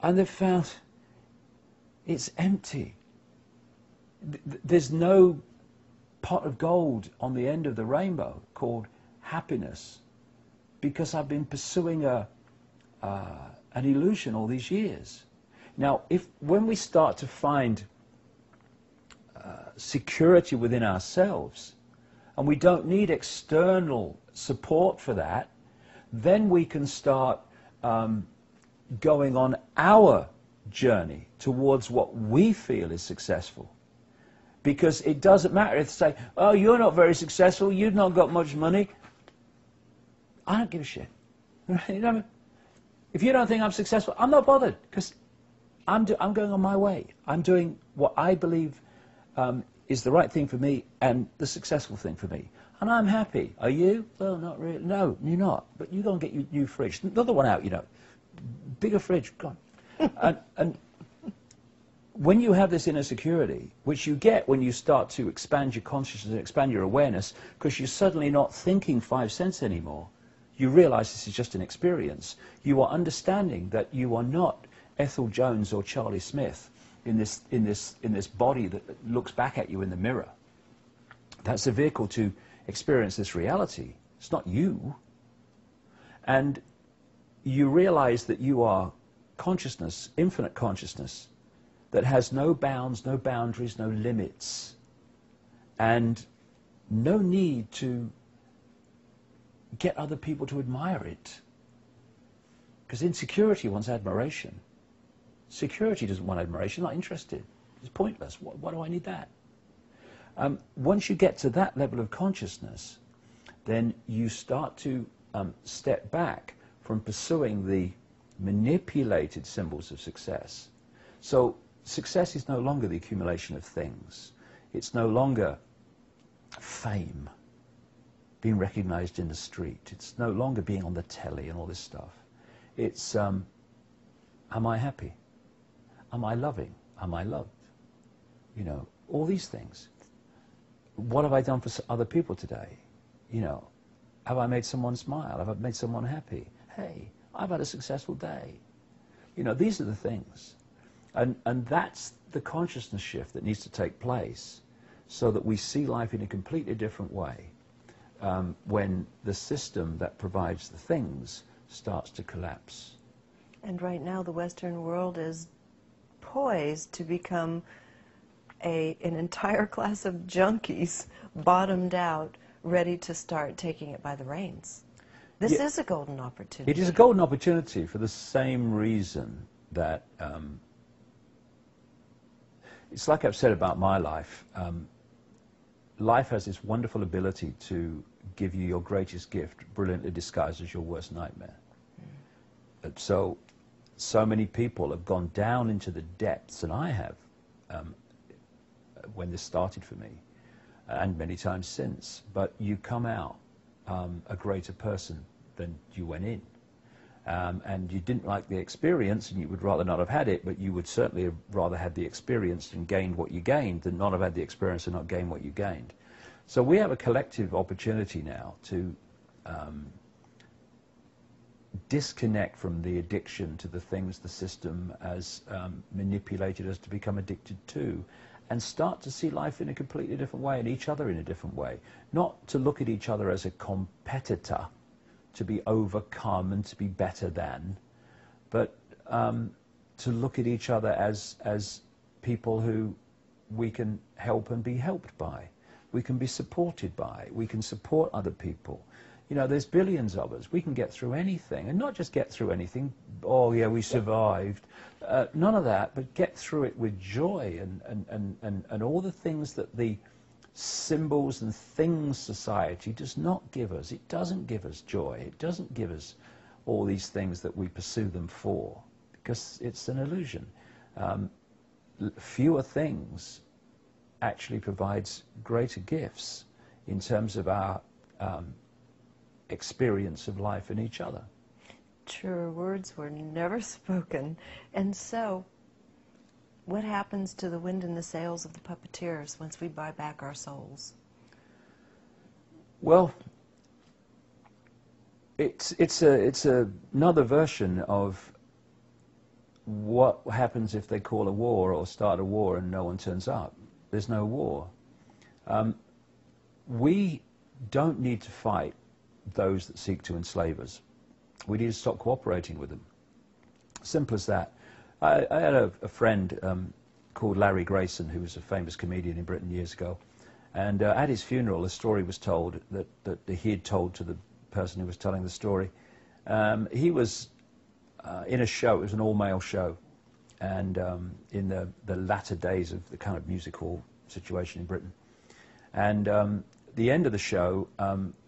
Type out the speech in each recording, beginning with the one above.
And they've found it's empty. There's no pot of gold on the end of the rainbow called happiness, because I've been pursuing an illusion all these years. Now, when we start to find security within ourselves, and we don't need external support for that, then we can start going on our journey towards what we feel is successful. Because it doesn't matter if they say, oh, you're not very successful, you've not got much money. I don't give a shit. You know, if you don't think I'm successful, I'm not bothered, because I'm going on my way. I'm doing what I believe is the right thing for me and the successful thing for me. And I'm happy. Are you? Well, not really. No, you're not. But you go and get your new fridge. Another one out, you know. Bigger fridge, go on. and when you have this inner security, which you get when you start to expand your consciousness and expand your awareness, because you're suddenly not thinking 5 cents anymore, you realize this is just an experience. You are understanding that you are not Ethel Jones or Charlie Smith in this body that looks back at you in the mirror. That's a vehicle to experience this reality. It's not you. And you realize that you are consciousness, infinite consciousness, that has no bounds, no boundaries, no limits, and no need to get other people to admire it. Because insecurity wants admiration. Security doesn't want admiration, not interested. It's pointless. Why do I need that? Once you get to that level of consciousness, then you start to step back from pursuing the manipulated symbols of success. So success is no longer the accumulation of things. It's no longer fame, being recognized in the street. It's no longer being on the telly and all this stuff. It's, am I happy? Am I loving? Am I loved? You know, all these things. What have I done for other people today? You know, have I made someone smile? Have I made someone happy? Hey, I've had a successful day. You know, these are the things. And that's the consciousness shift that needs to take place, so that we see life in a completely different way when the system that provides the things starts to collapse. And right now the Western world is poised to become an entire class of junkies, bottomed out, ready to start taking it by the reins. This is a golden opportunity. It is a golden opportunity for the same reason that, it's like I've said about my life, life has this wonderful ability to give you your greatest gift, brilliantly disguised as your worst nightmare. So many people have gone down into the depths, and I have, when this started for me, and many times since. But you come out a greater person than you went in. And you didn't like the experience, and you would rather not have had it, but you would certainly have rather had the experience and gained what you gained than not have had the experience and not gain what you gained. So we have a collective opportunity now to disconnect from the addiction to the things the system has manipulated us to become addicted to, and start to see life in a completely different way and each other in a different way. Not to look at each other as a competitor, to be overcome and to be better than, but to look at each other as people who we can help and be helped by. We can be supported by. We can support other people. You know, there's billions of us. We can get through anything, and not just get through anything, oh yeah, we survived. None of that, but get through it with joy and all the things that the symbols and things society does not give us. It doesn't give us joy. It doesn't give us all these things that we pursue them for, because it's an illusion. Fewer things actually provides greater gifts in terms of our experience of life and each other. Truer words were never spoken. And so, what happens to the wind in the sails of the puppeteers once we buy back our souls? Well, it's another version of what happens if they call a war or start a war and no one turns up? There's no war. We don't need to fight those that seek to enslave us. We need to stop cooperating with them. Simple as that. I had a friend called Larry Grayson, who was a famous comedian in Britain years ago, and at his funeral a story was told that he had told to the person who was telling the story. He was in a show, it was an all-male show, and in the latter days of the kind of music hall situation in Britain. And the end of the show,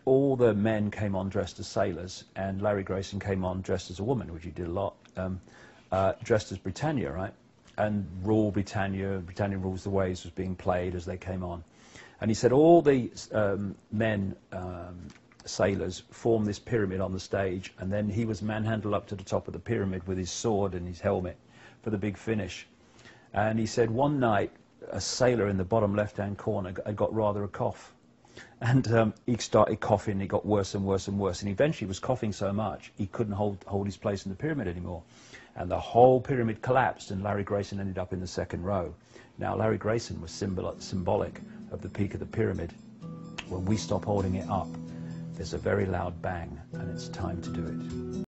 all the men came on dressed as sailors, and Larry Grayson came on dressed as a woman, which he did a lot, dressed as Britannia, right? And Rule Britannia, Britannia Rules the Waves was being played as they came on. And he said all the men, sailors, formed this pyramid on the stage, and then he was manhandled up to the top of the pyramid with his sword and his helmet for the big finish. And he said one night, a sailor in the bottom left-hand corner got rather a cough. And he started coughing, it got worse and worse and worse, and eventually was coughing so much he couldn't hold his place in the pyramid anymore. And the whole pyramid collapsed, and Larry Grayson ended up in the second row. Now, Larry Grayson was symbolic of the peak of the pyramid. When we stop holding it up, there's a very loud bang, and it's time to do it.